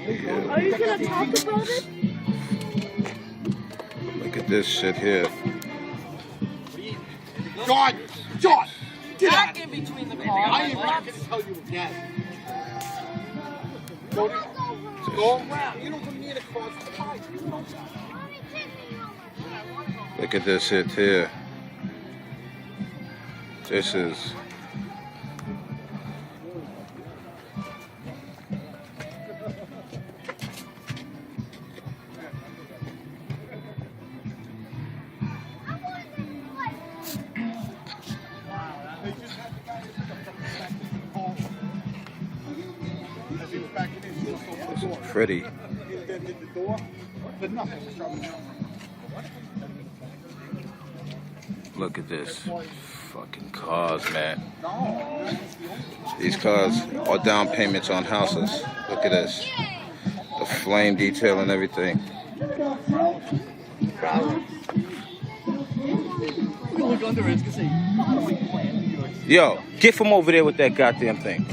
Yeah. Are you gonna talk about it? Look at this shit here. John! John! Get out! Back in between the cars. I ain't not gonna tell you again. Go around. You don't come near the cross the car. Look at this shit here. This is. This is pretty. Look at this. Fucking cars, man. These cars are down payments on houses. Look at this. The flame detail and everything. Yo, get from over there with that goddamn thing.